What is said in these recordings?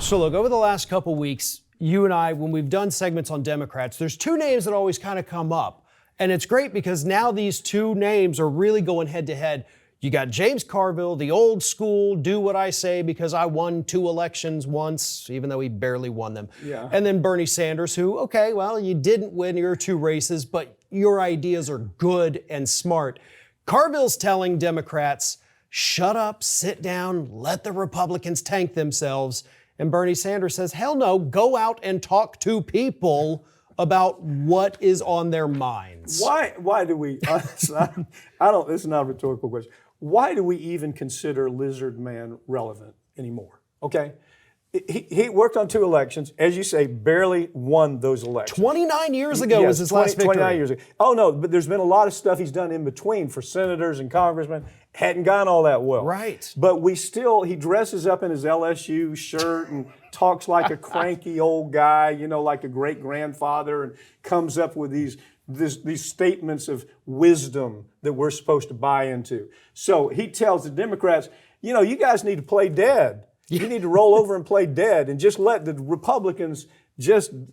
So look, over the last couple weeks, you and I, when we've done segments on Democrats, there's two names that always kind of come up. And it's great because now these two names are really going head to head. You got James Carville, the old school, do what I say because I won 2 elections once, even though he barely won them. Yeah. And then Bernie Sanders, who, okay, well, you didn't win your 2 races, but your ideas are good and smart. Carville's telling Democrats, shut up, sit down, let the Republicans tank themselves. And Bernie Sanders says, hell no, go out and talk to people about what is on their minds. Why do we, this is not a rhetorical question. Why do we even consider Lizard Man relevant anymore? Okay? He worked on 2 elections, as you say, barely won those elections. 29 years ago was his last victory. 29 years ago. Oh no, but there's been a lot of stuff he's done in between for senators and congressmen. Hadn't gone all that well. Right. But he dresses up in his LSU shirt and talks like a cranky old guy, like a great grandfather, and comes up with these statements of wisdom that we're supposed to buy into. So he tells the Democrats, you guys need to play dead. You need to roll over and play dead and just let the Republicans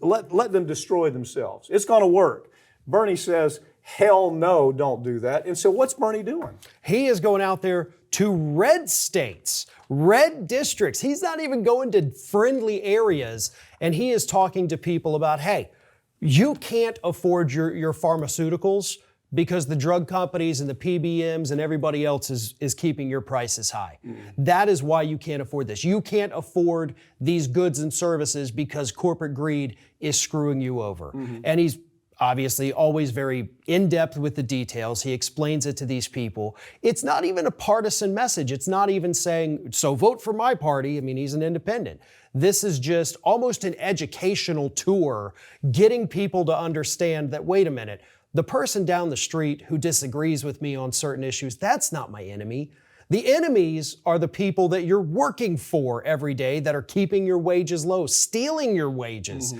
let them destroy themselves. It's going to work. Bernie says, hell no, don't do that. And so what's Bernie doing? He is going out there to red states, red districts. He's not even going to friendly areas. And he is talking to people about, hey, you can't afford your pharmaceuticals because the drug companies and the PBMs and everybody else is keeping your prices high. That is why you can't afford this. You can't afford these goods and services because corporate greed is screwing you over. And he's obviously always very in-depth with the details. He explains it to these people. It's not even a partisan message. It's not even saying, so vote for my party. I mean, he's an independent. This is just almost an educational tour, getting people to understand that, wait a minute, the person down the street who disagrees with me on certain issues, that's not my enemy. The enemies are the people that you're working for every day that are keeping your wages low, stealing your wages.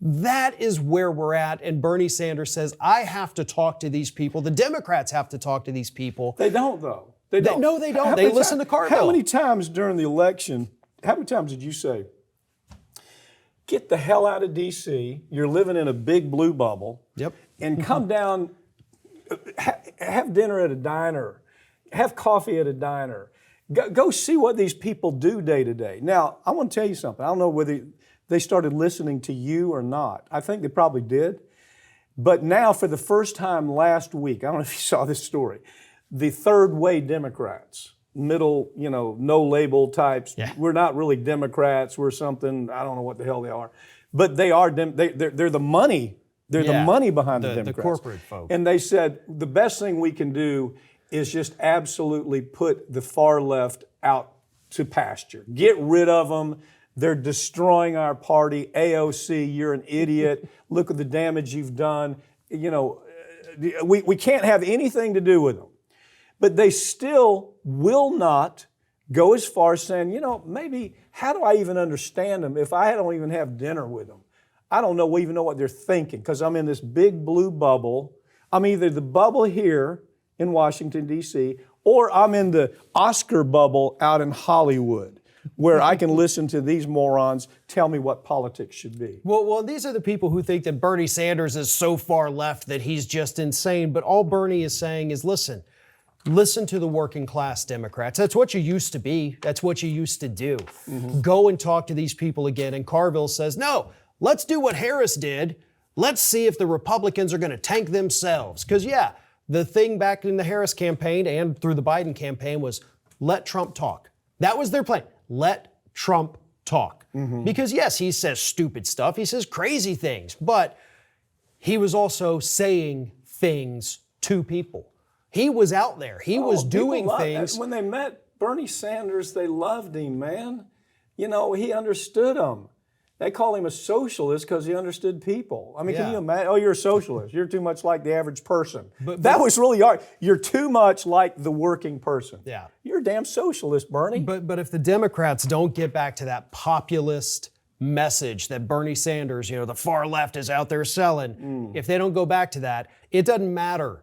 That is where we're at. And Bernie Sanders says, I have to talk to these people. The Democrats have to talk to these people. They don't, though. They don't. No, they don't. They listen to Carville. How many times during the election, how many times did you say, get the hell out of D.C., you're living in a big blue bubble, and come down, have dinner at a diner, have coffee at a diner, go see what these people do day to day. Now, I want to tell you something. I don't know whether they started listening to you or not. I think they probably did. But now, for the first time last week, I don't know if you saw this story, the third way Democrats, middle, no label types. We're not really Democrats. We're something, I don't know what the hell they are. But they are, they're the money. They're the money behind the Democrats. The corporate folks. And they said, the best thing we can do is just absolutely put the far left out to pasture. Get rid of them. They're destroying our party. AOC, you're an idiot. Look at the damage you've done. We can't have anything to do with them. But they still will not go as far as saying, maybe how do I even understand them if I don't even have dinner with them? I don't even know what they're thinking because I'm in this big blue bubble. I'm either the bubble here in Washington, D.C., or I'm in the Oscar bubble out in Hollywood where I can listen to these morons tell me what politics should be. Well, these are the people who think that Bernie Sanders is so far left that he's just insane. But all Bernie is saying is, listen to the working class Democrats. That's what you used to be. That's what you used to do. Go and talk to these people again. And Carville says, no, let's do what Harris did. Let's see if the Republicans are going to tank themselves. Because, the thing back in the Harris campaign and through the Biden campaign was let Trump talk. That was their plan. Let Trump talk. Because, yes, he says stupid stuff. He says crazy things. But he was also saying things to people. He was out there. He was doing things. When they met Bernie Sanders, they loved him, man. He understood them. They call him a socialist because he understood people. I mean, can you imagine? Oh, you're a socialist. You're too much like the average person. But that was really hard. You're too much like the working person. Yeah. You're a damn socialist, Bernie. But if the Democrats don't get back to that populist message that Bernie Sanders, the far left is out there selling, if they don't go back to that, it doesn't matter,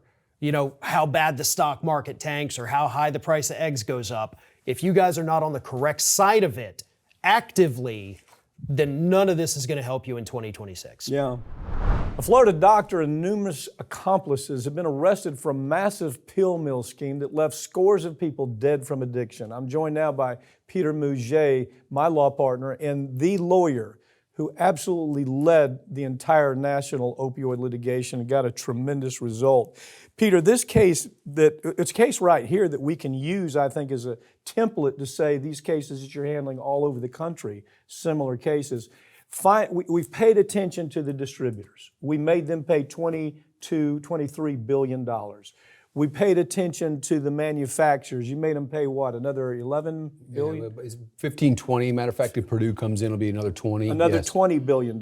how bad the stock market tanks or how high the price of eggs goes up. If you guys are not on the correct side of it, actively, then none of this is going to help you in 2026. Yeah. A Florida doctor and numerous accomplices have been arrested for a massive pill mill scheme that left scores of people dead from addiction. I'm joined now by Peter Mouget, my law partner, and the lawyer who absolutely led the entire national opioid litigation and got a tremendous result. Peter, it's a case right here that we can use, I think, as a template to say these cases that you're handling all over the country, similar cases. We've paid attention to the distributors. We made them pay $23 billion. We paid attention to the manufacturers. You made them pay what, another $11 billion? Yeah, it's 15, 20. Matter of fact, if Purdue comes in, it'll be another 20. Another yes. $20 billion.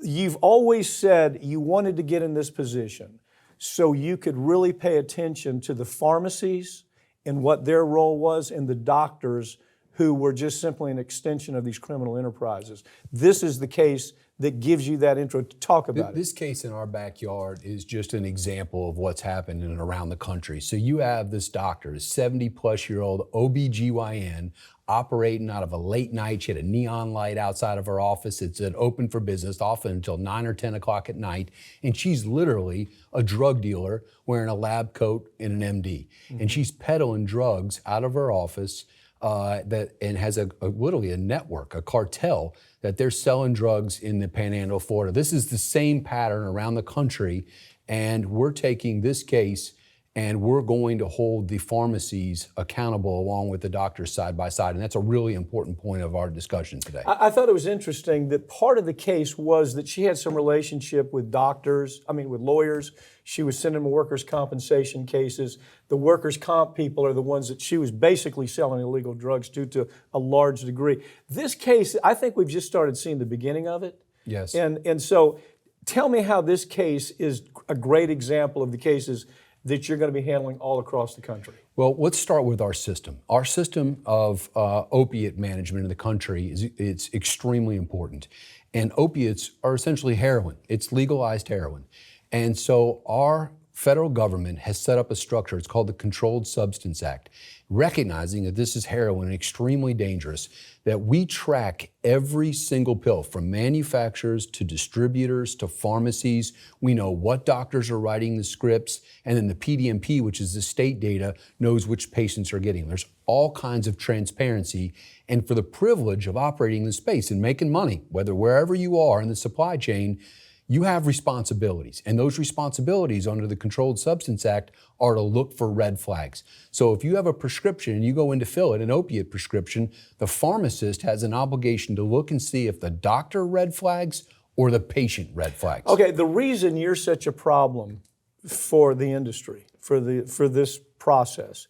You've always said you wanted to get in this position so you could really pay attention to the pharmacies and what their role was and the doctors who were just simply an extension of these criminal enterprises. This is the case that gives you that intro to talk about it. This case in our backyard is just an example of what's happened in and around the country. So you have this doctor, a 70-plus-year-old OBGYN, operating out of a late night. She had a neon light outside of her office. It's open for business, often until 9 or 10 o'clock at night. And she's literally a drug dealer wearing a lab coat and an MD. Mm-hmm. And she's peddling drugs out of her office and has literally a network, a cartel, that they're selling drugs in the Panhandle, Florida. This is the same pattern around the country, and we're taking this case and we're going to hold the pharmacies accountable along with the doctors side by side. And that's a really important point of our discussion today. I thought it was interesting that part of the case was that she had some relationship with with lawyers. She was sending them workers' compensation cases. The workers' comp people are the ones that she was basically selling illegal drugs to a large degree. This case, I think we've just started seeing the beginning of it. Yes. And so tell me how this case is a great example of the cases that you're going to be handling all across the country. Well, let's start with our system. Our system of opiate management in the country it's extremely important. And opiates are essentially heroin. It's legalized heroin. And so our federal government has set up a structure, it's called the Controlled Substance Act, recognizing that this is heroin and extremely dangerous, that we track every single pill from manufacturers to distributors to pharmacies. We know what doctors are writing the scripts, and then the PDMP, which is the state data, knows which patients are getting. There's all kinds of transparency, and for the privilege of operating the space and making money, wherever you are in the supply chain, you have responsibilities, and those responsibilities under the Controlled Substance Act are to look for red flags. So if you have a prescription and you go in to fill it, an opiate prescription, the pharmacist has an obligation to look and see if the doctor red flags or the patient red flags. Okay, the reason you're such a problem for the industry, for this process,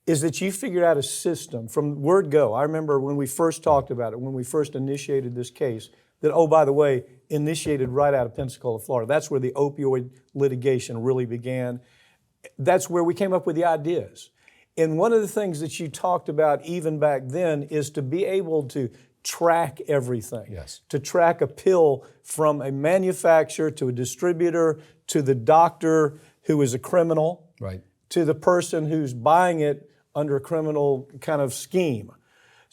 is that you figured out a system from word go. I remember when we first talked about it, when we first initiated this case, that, oh, by the way, initiated right out of Pensacola, Florida. That's where the opioid litigation really began. That's where we came up with the ideas. And one of the things that you talked about even back then is to be able to track everything. Yes. To track a pill from a manufacturer to a distributor to the doctor who is a criminal, Right. to the person who's buying it under a criminal kind of scheme.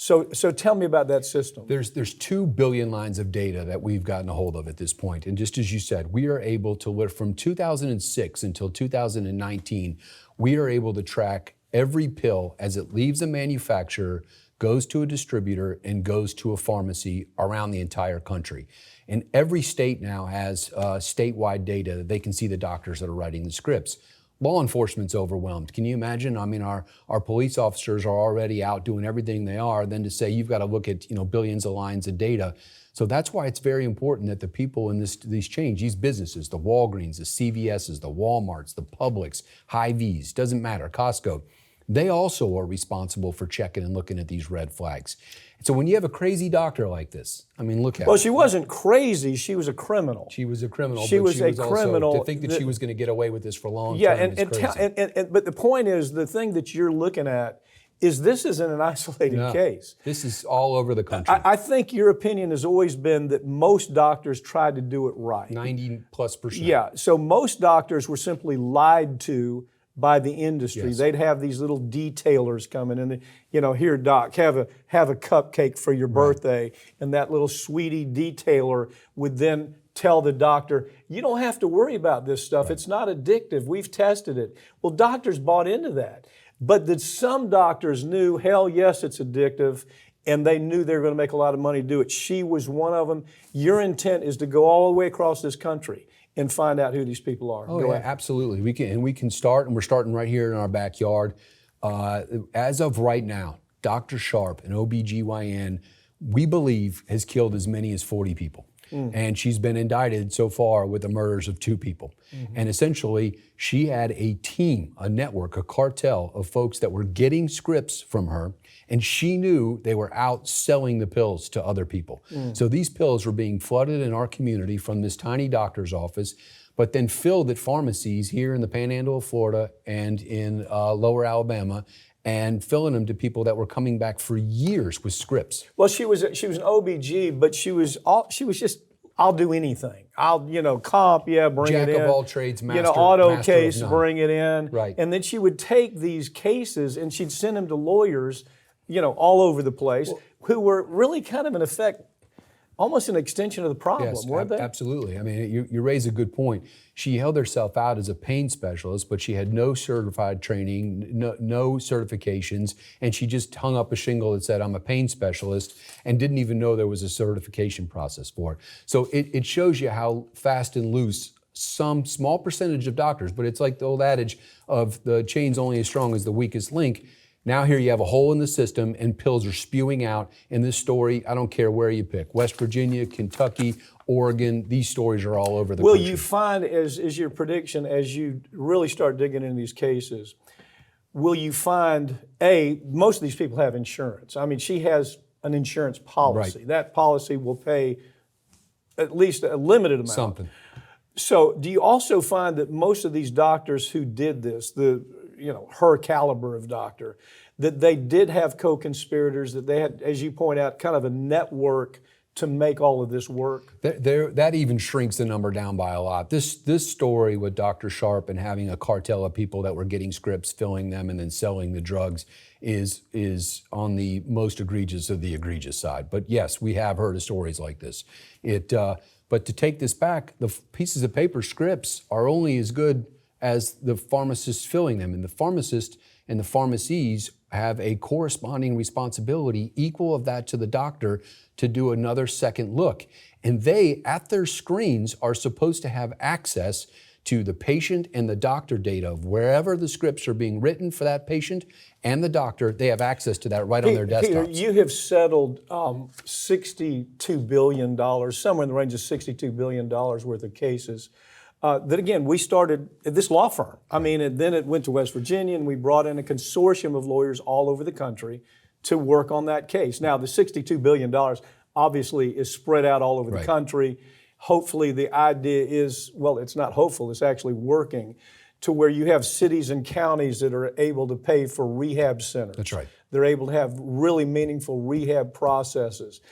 So tell me about that system. There's 2 billion lines of data that we've gotten a hold of at this point. And just as you said, we are able to, from 2006 until 2019, we are able to track every pill as it leaves a manufacturer, goes to a distributor, and goes to a pharmacy around the entire country. And every state now has statewide data that they can see the doctors that are writing the scripts. Law enforcement's overwhelmed. Can you imagine? I mean, our police officers are already out doing everything they are, then to say you've got to look at billions of lines of data. So that's why it's very important that the people in these chains, these businesses, the Walgreens, the CVSs, the Walmarts, the Publix, Hy-Vees, doesn't matter, Costco, they also are responsible for checking and looking at these red flags. So when you have a crazy doctor like this, I mean, look at Well, her. she wasn't crazy. She was a criminal. She was a criminal. She but was she a was criminal Also, to think that she was going to get away with this for a long Yeah, time is crazy. but the point is, the thing that you're looking at is this isn't an isolated case. This is all over the country. I think your opinion has always been that most doctors tried to do it right. 90+%. Yeah, so most doctors were simply lied to by the industry. Yes. They'd have these little detailers coming in, here, doc, have a cupcake for your birthday. And that little sweetie detailer would then tell the doctor, you don't have to worry about this stuff. It's not addictive. We've tested it. Well, doctors bought into that. But that some doctors knew, hell yes, it's addictive, and they knew they were going to make a lot of money to do it. She was one of them. Your intent is to go all the way across this country and find out who these people are. Oh, Go yeah, ahead. absolutely. We can start, and we're starting right here in our backyard. As of right now, Dr. Sharp, an OBGYN, we believe has killed as many as 40 people. And she's been indicted so far with the murders of 2 people. And essentially, she had a team, a network, a cartel of folks that were getting scripts from her, and she knew they were out selling the pills to other people. So these pills were being flooded in our community from this tiny doctor's office, but then filled at pharmacies here in the Panhandle of Florida and in Lower Alabama, and filling them to people that were coming back for years with scripts. Well, she was an OBG, but she was just, I'll do anything. I'll, comp, bring Jack it in. of all trades, master auto master case, of none. bring it in. Right. And then she would take these cases and she'd send them to lawyers, all over the place, who were really kind of in effect almost an extension of the problem, weren't they? Absolutely. I mean, you raise a good point. She held herself out as a pain specialist, but she had no certified training, no certifications, and she just hung up a shingle that said, I'm a pain specialist, and didn't even know there was a certification process for it. So it shows you how fast and loose some small percentage of doctors, but it's like the old adage of the chain's only as strong as the weakest link. Now here you have a hole in the system and pills are spewing out. In this story, I don't care where you pick, West Virginia, Kentucky, Oregon, these stories are all over the Will country. you find, as your prediction, as you really start digging into these cases, will you find, most of these people have insurance. I mean, she has an insurance policy. Right. That policy will pay at least a limited amount. Something. So do you also find that most of these doctors who did this, her caliber of doctor, that they did have co-conspirators, that they had, as you point out, kind of a network to make all of this work? That even shrinks the number down by a lot. This story with Dr. Sharp and having a cartel of people that were getting scripts, filling them, and then selling the drugs is on the most egregious of the egregious side. But yes, we have heard of stories like this. But to take this back, the pieces of paper scripts are only as good as the pharmacists filling them. And the pharmacist and the pharmacies have a corresponding responsibility equal of that to the doctor to do another second look. And they, at their screens, are supposed to have access to the patient and the doctor data of wherever the scripts are being written for that patient and the doctor. They have access to that right on their desktops. Peter, you have settled $62 billion, somewhere in the range of $62 billion worth of cases. That again, we started at this law firm. I mean, and then it went to West Virginia, and we brought in a consortium of lawyers all over the country to work on that case. Now, the $62 billion obviously is spread out all over the country. Hopefully, the idea is, well, it's not hopeful, it's actually working, to where you have cities and counties that are able to pay for rehab centers. That's right. They're able to have really meaningful rehab processes.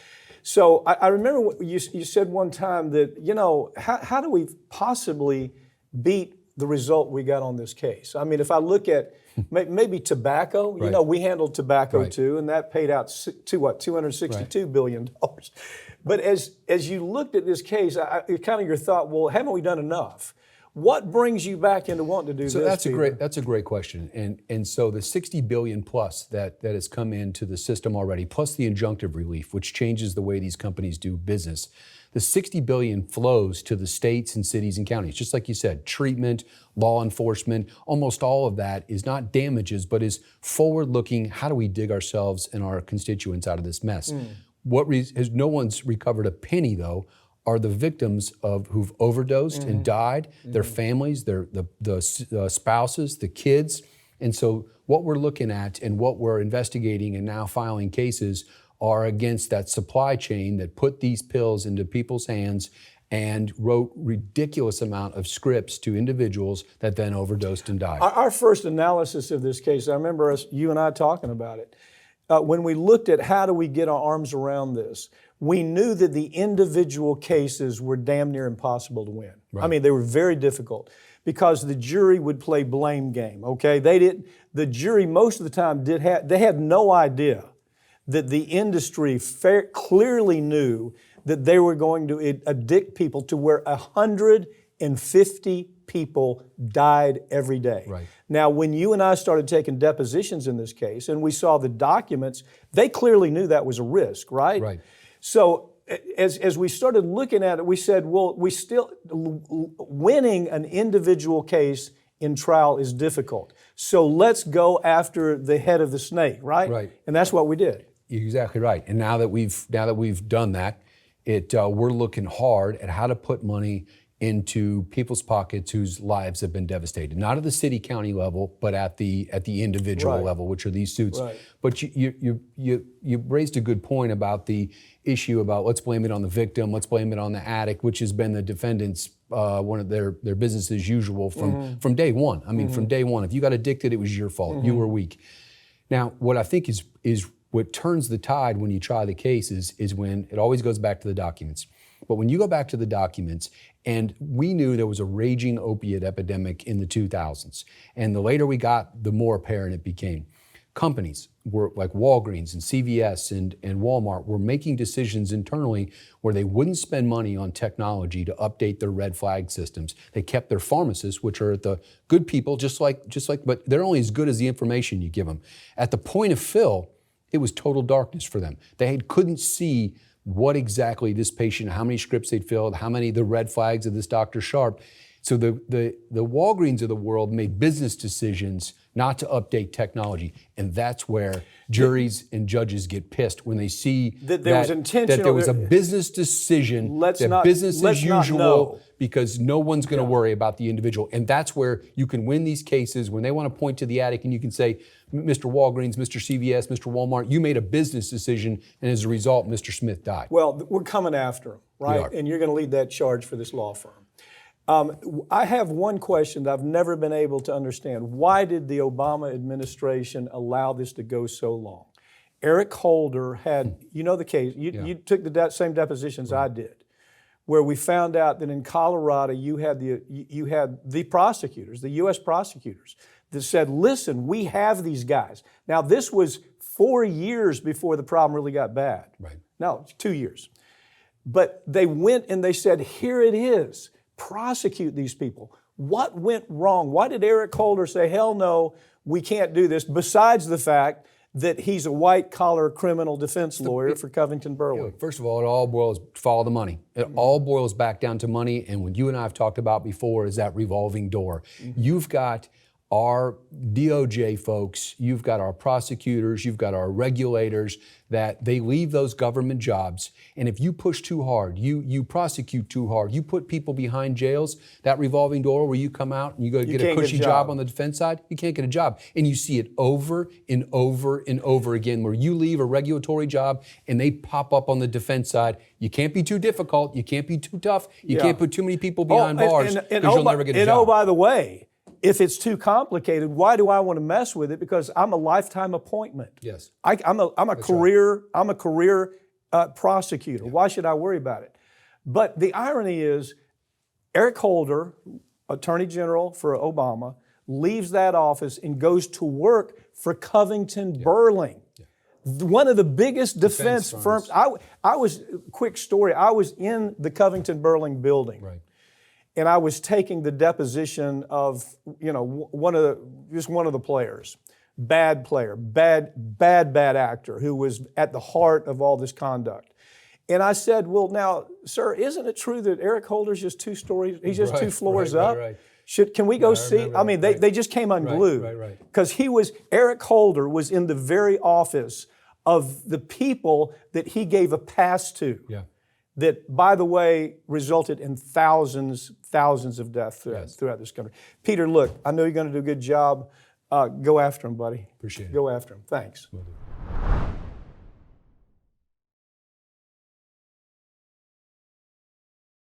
So I remember what you said one time that, how do we possibly beat the result we got on this case? I mean, if I look at maybe tobacco, Right. We handled tobacco Right. too, and that paid out to what, $262 billion. But as you looked at this case, kind of your thought, well, haven't we done enough? What brings you back into wanting to do So this? that's a great question. And so the 60 billion plus that has come into the system already, plus the injunctive relief, which changes the way these companies do business, the 60 billion flows to the states and cities and counties. Just like you said, treatment, law enforcement, almost all of that is not damages, but is forward-looking, how do we dig ourselves and our constituents out of this mess? No one's recovered a penny, though, are the victims of who've overdosed and died, their families, the spouses, the kids. And so what we're looking at and what we're investigating and now filing cases are against that supply chain that put these pills into people's hands and wrote ridiculous amount of scripts to individuals that then overdosed and died. Our first analysis of this case, I remember you and I talking about it. When we looked at how do we get our arms around this, we knew that the individual cases were damn near impossible to win. Right. I mean, they were very difficult. because the jury would play blame game, okay? The jury most of the time they had no idea that the industry clearly knew that they were going to addict people to where 150 people died every day. Right. Now, when you and I started taking depositions in this case and we saw the documents, they clearly knew that was a risk, right? Right. So as we started looking at it, we said, well, winning an individual case in trial is difficult. So let's go after the head of the snake, right? Right. And that's what we did. You're exactly right. And now that we've done that, we're looking hard at how to put money into people's pockets whose lives have been devastated, not at the city county level, but at the individual Right. level, which are these suits. Right. But you raised a good point about the issue about let's blame it on the victim, let's blame it on the addict, which has been the defendants' one of their business as usual from day one. I mean, from day one, if you got addicted, it was your fault. You were weak. Now, what I think is what turns the tide when you try the case is when it always goes back to the documents. But when you go back to the documents, and we knew there was a raging opiate epidemic in the 2000s, and the later we got, the more apparent it became. Companies were like Walgreens and CVS and Walmart were making decisions internally where they wouldn't spend money on technology to update their red flag systems. They kept their pharmacists, which are the good people, just like, but they're only as good as the information you give them. At the point of fill, it was total darkness for them. They couldn't see what exactly this patient, how many scripts they'd filled, how many the red flags of this Dr. Sharp. So the Walgreens of the world made business decisions not to update technology. And that's where juries and judges get pissed when they see That there was intentional- that there was a business decision, business as usual, because no one's going to worry about the individual. And that's where you can win these cases when they want to point to the addict and you can say, Mr. Walgreens, Mr. CVS, Mr. Walmart, you made a business decision, and as a result, Mr. Smith died. Well, we're coming after him, right? We are. And you're going to lead that charge for this law firm. I have one question that I've never been able to understand. Why did the Obama administration allow this to go so long? Eric Holder had, you know the case, you took the same depositions I did, where we found out that in Colorado you had the prosecutors, the U.S. prosecutors, that said, listen, we have these guys. Now, this was 4 years before the problem really got bad. Right. No, it's 2 years. But they went and they said, here it is. Prosecute these people. What went wrong? Why did Eric Holder say, hell no, we can't do this, besides the fact that he's a white-collar criminal defense lawyer for Covington Burling? First of all, it all boils, follow the money. It all boils back down to money, and what you and I have talked about before is that revolving door. You've got our DOJ folks, you've got our prosecutors, you've got our regulators, that they leave those government jobs, and if you push too hard, you prosecute too hard, you put people behind jails, that revolving door where you come out and you go get a cushy job on the defense side, you can't get a job. And you see it over and over and over again, where you leave a regulatory job and they pop up on the defense side. You can't be too difficult, you can't be too tough, you can't put too many people behind bars, because you'll never get a job. And oh, by the way, if it's too complicated, why do I want to mess with it? Because I'm a lifetime appointment. Yes. I'm a career prosecutor. Yeah. Why should I worry about it? But the irony is, Eric Holder, Attorney General for Obama, leaves that office and goes to work for Covington Burling, one of the biggest defense firms. I was, quick story, I was in the Covington Burling building. Right. And I was taking the deposition of, one of the players, bad player, bad actor who was at the heart of all this conduct. And I said, well, now, sir, isn't it true that Eric Holder's just two floors up? Right. Can we go see? I mean, they just came unglued. Right. Because Eric Holder was in the very office of the people that he gave a pass to. Yeah. That, by the way, resulted in thousands of deaths throughout this country. Peter, look, I know you're going to do a good job. Go after him, buddy. Appreciate it. Go after him. Thanks. Will do.